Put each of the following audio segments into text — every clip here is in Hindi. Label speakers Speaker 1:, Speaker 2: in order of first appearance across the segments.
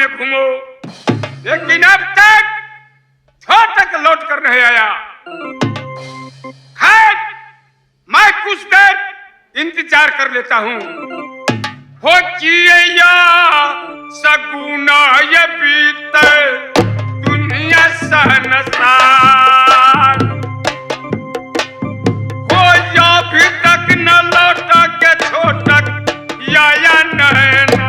Speaker 1: में घूमो, लेकिन अब तक छोटक लौट कर नहीं आया। खैर, मैं कुछ देर इंतजार कर लेता हूँ। हो चिया सगुना ये बीते दुनिया सहनसार, हो या भी तक न लौटा के छोटक या नैना।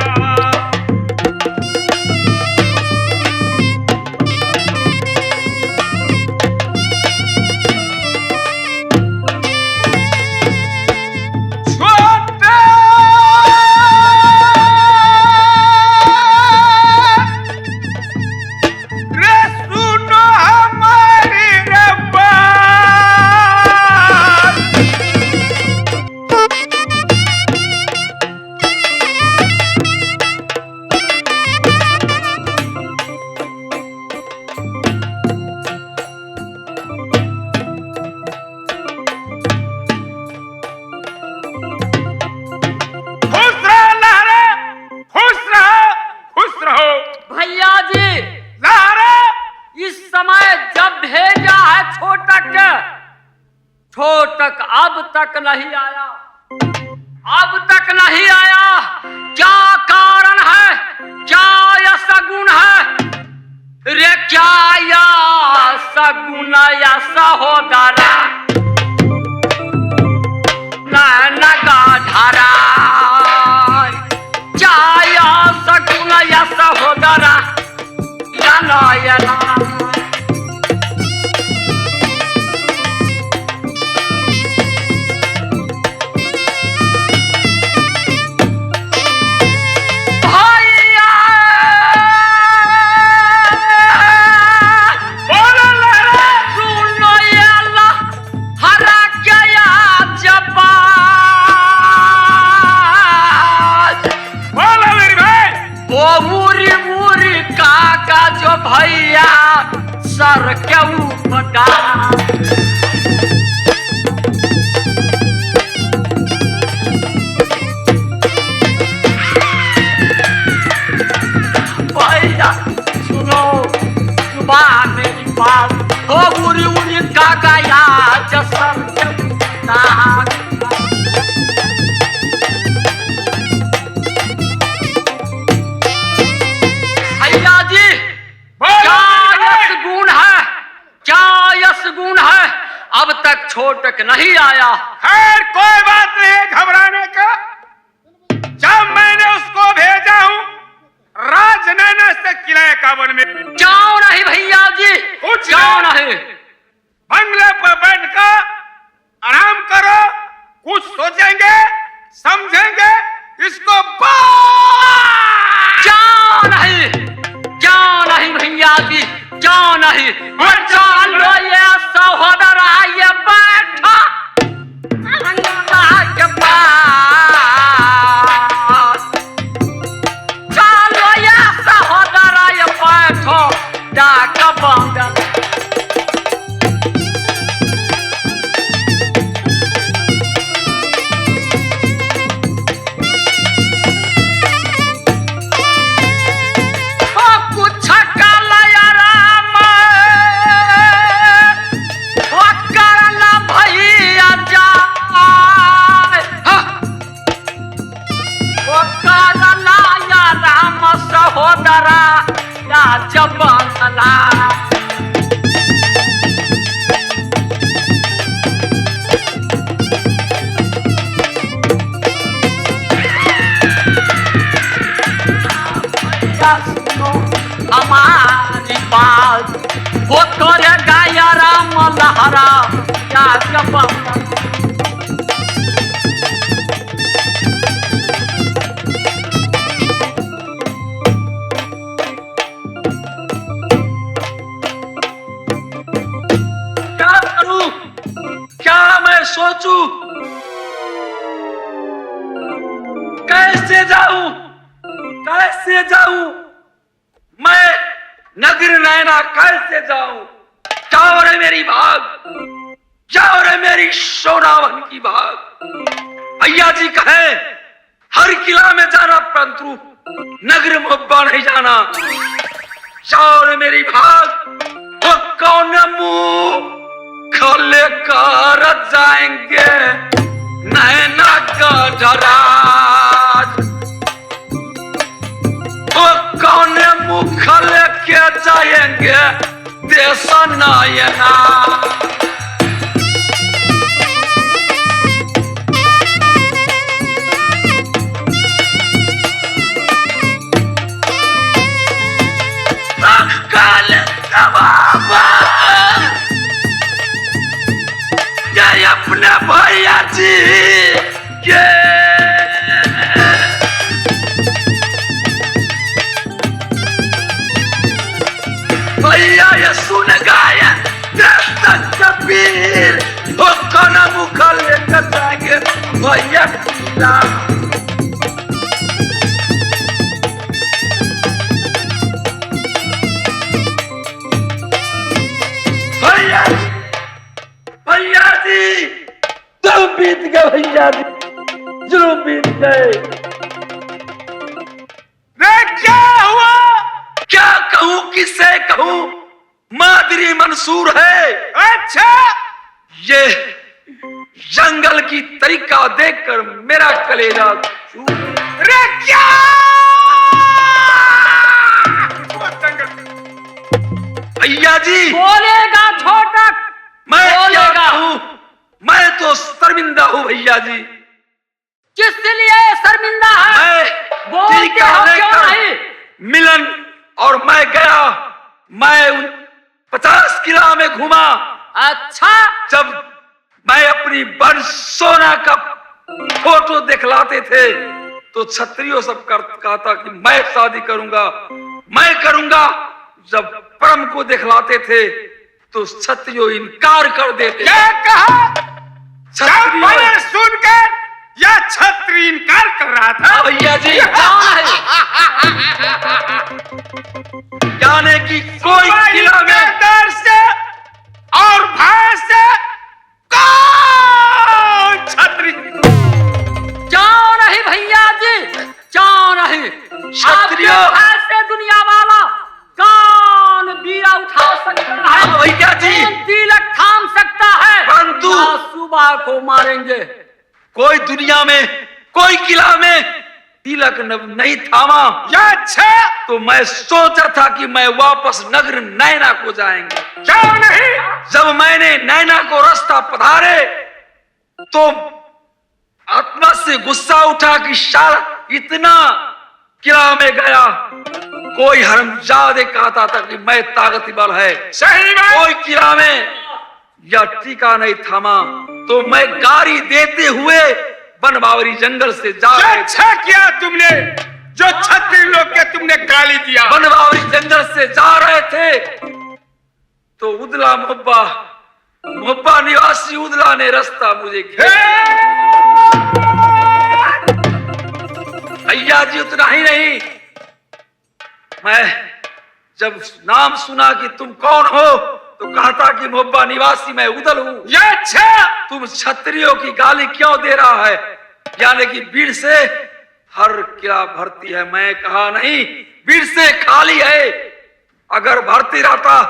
Speaker 2: छोटक अब तक नहीं आया, अब तक नहीं आया। क्या कारण है, क्या यह सगुन है रे, क्या यह सगुन या सहोदरा नगा धारा, क्या यह सगुन या सहोदरा या नयना। भैया सर के ऊपर भैया सुनो सुबह मेरी बात, हो बुरी उरी काका या सर के ऊपर। भैया जी गुण है, अब तक छोटक नहीं आया।
Speaker 1: खैर कोई बात नहीं घबराने का। जब मैंने उसको भेजा हूँ राजनैना से किला कावन में,
Speaker 2: क्यों नहीं भैया जी, क्यों नहीं?
Speaker 1: बंगले पर बैठकर आराम करो, कुछ सोचेंगे समझेंगे इसको।
Speaker 2: क्यों नहीं भैया जी, क्यों नहीं? चलो ये सहोदरा ये बैठा के पास, चलो ये सहोदरा ये बैठो डाक बंगल। सहोदरा जब बंगला हमारी बात हो तोरे गाया राम लहरा या जब बंगला। सोचू कैसे जाऊं मैं नगर नैना, कैसे जाऊं? जाओ रे मेरी भाग, जाओ रे मेरी सोनावन की भाग। भैया जी कहे बाहरी किला में जाना, परंतु नगर मुहब्बा नहीं जाना। जाओ मेरी भाग, वो कौन मुंह खोले कर जाएंगे नैना का धराज। वो कौन मुंह खोले के जाएंगे देश नयना। अपने भैया जी के भैया ये सुन गाया कबीर, वो कौन मुखा लेकर जाएंगे भैया किला। भैया जी तुम बीत गए, भैया जी जुलूम बीत गए।
Speaker 1: क्या हुआ?
Speaker 2: क्या कहूँ, किससे कहूँ, मादरी मंसूर है।
Speaker 1: अच्छा,
Speaker 2: ये जंगल की तरीका देखकर मेरा कलेजा
Speaker 1: रे क्या?
Speaker 2: भैया जी
Speaker 3: बोलेगा छोटक,
Speaker 2: मैं क्या
Speaker 3: बोलेगा।
Speaker 2: कहूँ, मैं तो शर्मिंदा हूँ भैया जी।
Speaker 3: किस लिए शर्मिंदा है?
Speaker 2: मैं
Speaker 3: बोलते
Speaker 2: टीका
Speaker 3: हो क्यों
Speaker 2: लेकर
Speaker 3: नहीं?
Speaker 2: मिलन और मैं गया, मैं 50 किला में घूमा।
Speaker 3: अच्छा,
Speaker 2: जब मैं अपनी बन सोना का फोटो दिखलाते थे तो क्षत्रियो सब कहता कि मैं शादी करूंगा, मैं करूंगा। जब परम को दिखलाते थे तो क्षत्रियो इनकार कर देते।
Speaker 1: क्या कहा?
Speaker 2: क्षत्रियो
Speaker 1: मैंने सुनकर यह छत्री इनकार कर रहा था।
Speaker 2: भैया जी
Speaker 3: कौन है?
Speaker 2: जाने की कोई किला में
Speaker 1: डर से और भय से कौन छत्री?
Speaker 3: क्यों नहीं भैया जी, क्यों नहीं?
Speaker 2: क्षत्रियो
Speaker 3: आपके हाथ से दुनिया वाला कौन बीड़ा उठा सकता है?
Speaker 2: भैया जी
Speaker 3: कौन तिलक थाम सकता है?
Speaker 2: परंतु
Speaker 3: सुबह को मारेंगे।
Speaker 2: कोई दुनिया में कोई किला में तिलक नहीं थामा।
Speaker 1: अच्छा,
Speaker 2: तो मैं सोचा था कि मैं वापस नगर नैना को जाएंगे।
Speaker 1: क्यों नहीं?
Speaker 2: जब मैंने नैना को रास्ता पधारे तो आत्मा से गुस्सा उठा कि शाला इतना किला में गया। कोई हरमजादे कहता था कि मैं ताकतवर है।
Speaker 1: सही बात।
Speaker 2: कोई किला में या टीका नहीं थामा तो मैं गाड़ी देते हुए बनबावरी जंगल से जा रहे थे।
Speaker 1: अच्छा किया तुमने, जो छत्री लोग के तुमने गाली दिया।
Speaker 2: बनबावरी जंगल से जा रहे थे तो उदला मुहब्बा निवासी उदला ने रास्ता मुझे भैया जी उतना ही नहीं, मैं जब नाम सुना कि तुम कौन हो तो कहता कि मुहब्बा निवासी मैं उदल हूँ।
Speaker 1: ये अच्छा,
Speaker 2: तुम क्षत्रियों की गाली क्यों दे रहा है? यानी कि भीड़ से हर किला भरती है। मैं कहा नहीं, भीड़ से खाली है। अगर भरती रहता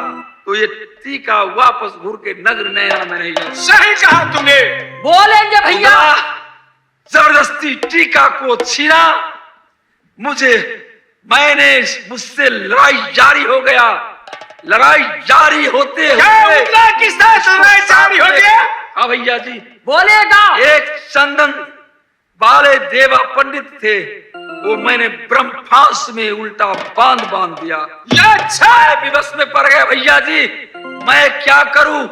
Speaker 2: तो ये टीका वापस घूर के नगर नैना में नहीं जाता।
Speaker 1: सही कहा तुमने।
Speaker 3: बोलेंगे भैया।
Speaker 2: जबरदस्ती टीका को छीना, मुझसे लड़ाई जारी हो गया। लड़ाई जारी होते हुए
Speaker 1: किस लड़ाई जारी हो गया?
Speaker 2: हाँ भैया जी,
Speaker 3: बोलेगा।
Speaker 2: एक चंदन वाले देवा पंडित थे, वो मैंने ब्रह्मास्त्र में उल्टा बांध दिया।
Speaker 1: अच्छा,
Speaker 2: विवश में पड़ गया भैया जी। मैं क्या करूं?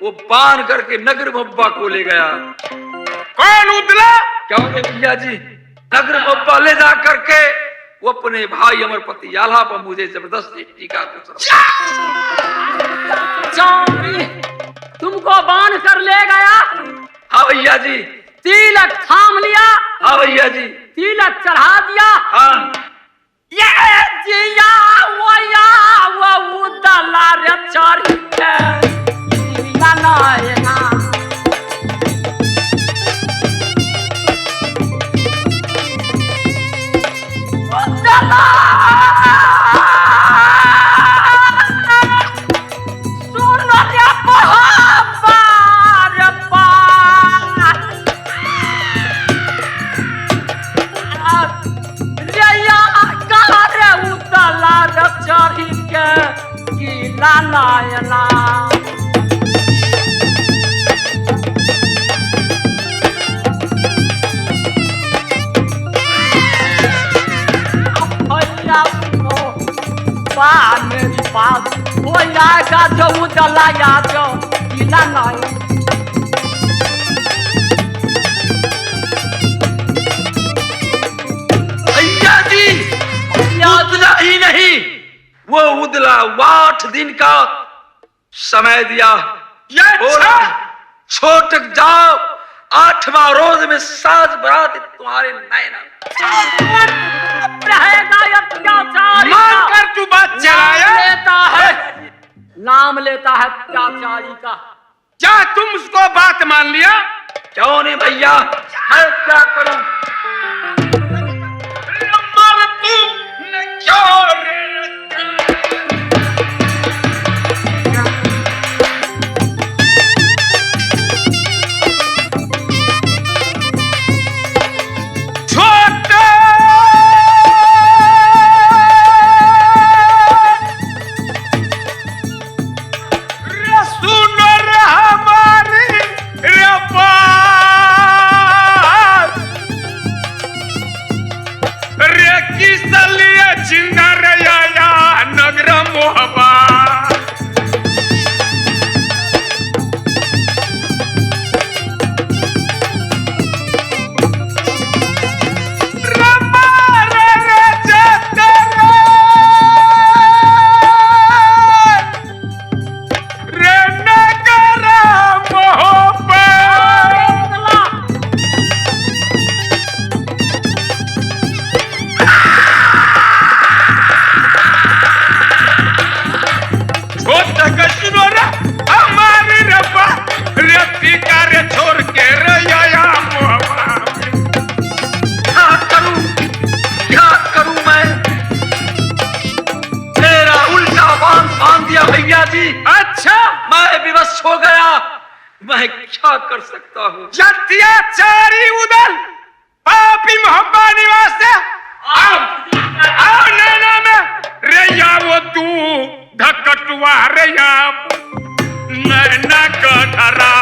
Speaker 2: वो बांध करके नगर मुहब्बा को ले गया।
Speaker 1: कौन उदला?
Speaker 2: क्या हो गया भैया जी? नगर मुहब्बा ले जा करके वो अपने भाई अमरपति आल्हा पर मुझे जबरदस्ती टीका को
Speaker 3: तुमको बांध कर ले गया।
Speaker 2: हाँ भैया जी।
Speaker 3: तिलक थाम लिया।
Speaker 2: हाँ भैया जी।
Speaker 3: तिलक चढ़ा दिया।
Speaker 2: हाँ।
Speaker 3: ये जिया वो उदला रे चारी ना ना किला नायना भैया सुनो मेरी बात हो जाएगा जो उजला या जो किला नायना
Speaker 4: भैया जी उदला ही नहीं, वो उदला 8 दिन का समय दिया। बोला छोटक जाओ, 8वां रोज में साज बारात तुम्हारे नैना
Speaker 3: रहेगा अत्याचारी
Speaker 1: मान कर तू बात चलाया।
Speaker 3: नाम लेता है अत्याचारी का।
Speaker 1: क्या तुम उसको बात मान लिया?
Speaker 4: क्यों नहीं भैया, मैं क्या करूं? भैया जी
Speaker 1: अच्छा,
Speaker 4: मैं विवश हो गया, मैं क्या कर सकता हूँ?
Speaker 1: अत्याचारी उदल पापी मोहब्बा निवास से आओ नैना में रैया वो तू धकटुआ रैया नैना का धरा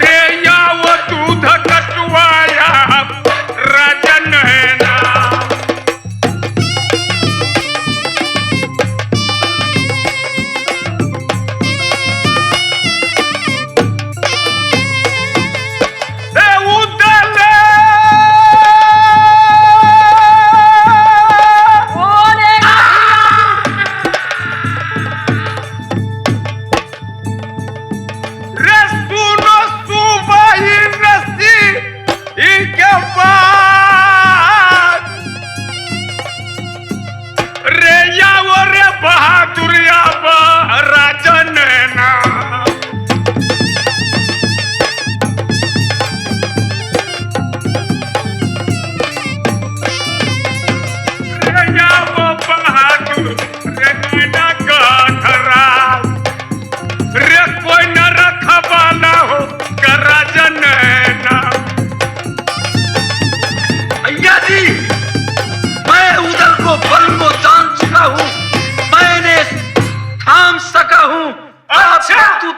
Speaker 1: रैया वो तू धकटुआ राजन नैना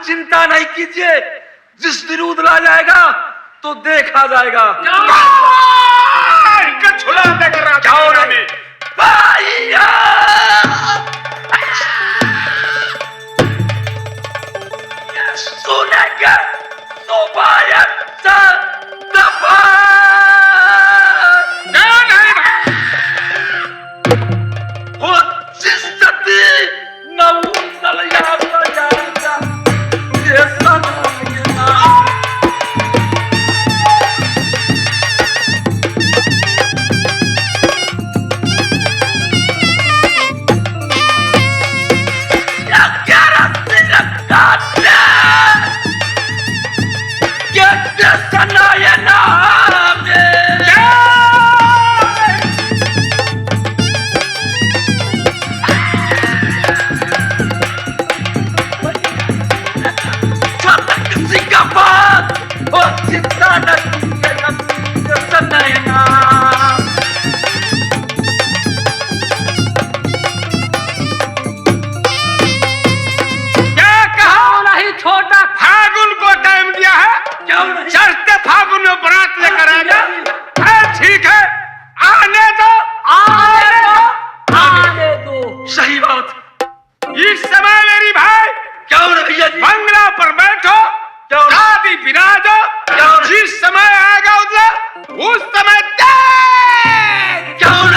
Speaker 4: चिंता नहीं कीजिए, जिस दिन उदला जाएगा तो देखा जाएगा।
Speaker 1: छुड़ा देकर
Speaker 4: जाओ नहीं भैया। सुनेंगे तो वो जिस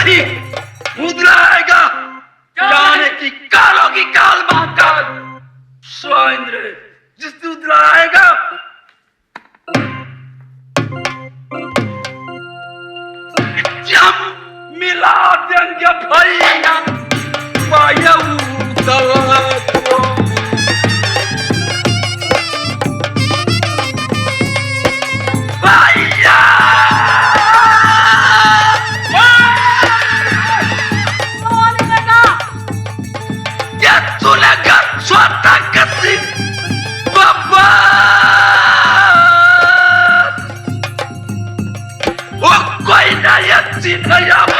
Speaker 4: नहीं, उदला आएगा जाने की कालों की काल महाकाल स्वाइंद्र, जिस दिन उदला आएगा जम मिला देंगे भैया पाया उदला को। भैया तुला स्वतः कसी बाबा वो कोई नहीं अच्छी नहीं आप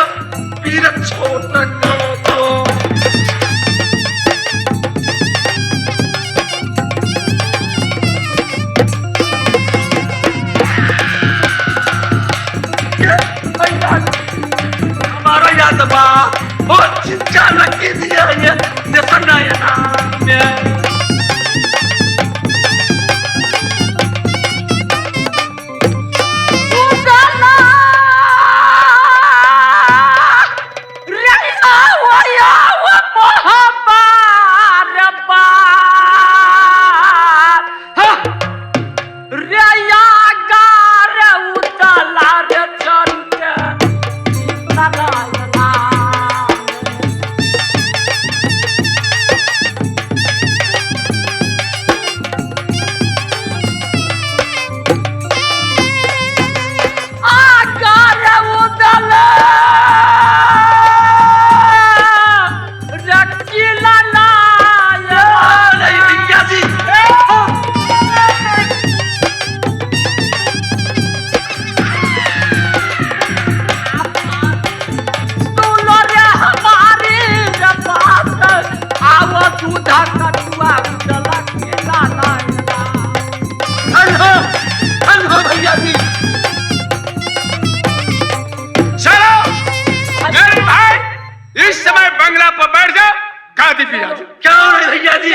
Speaker 4: पीर छोटा को हमारा याद बा वो चिंचा लगी दिया ये देखना है नाम में
Speaker 1: इस समय बंगला पर बैठ जाओ, गादी पे आ जाओ।
Speaker 4: क्या हो रहा है भैया जी?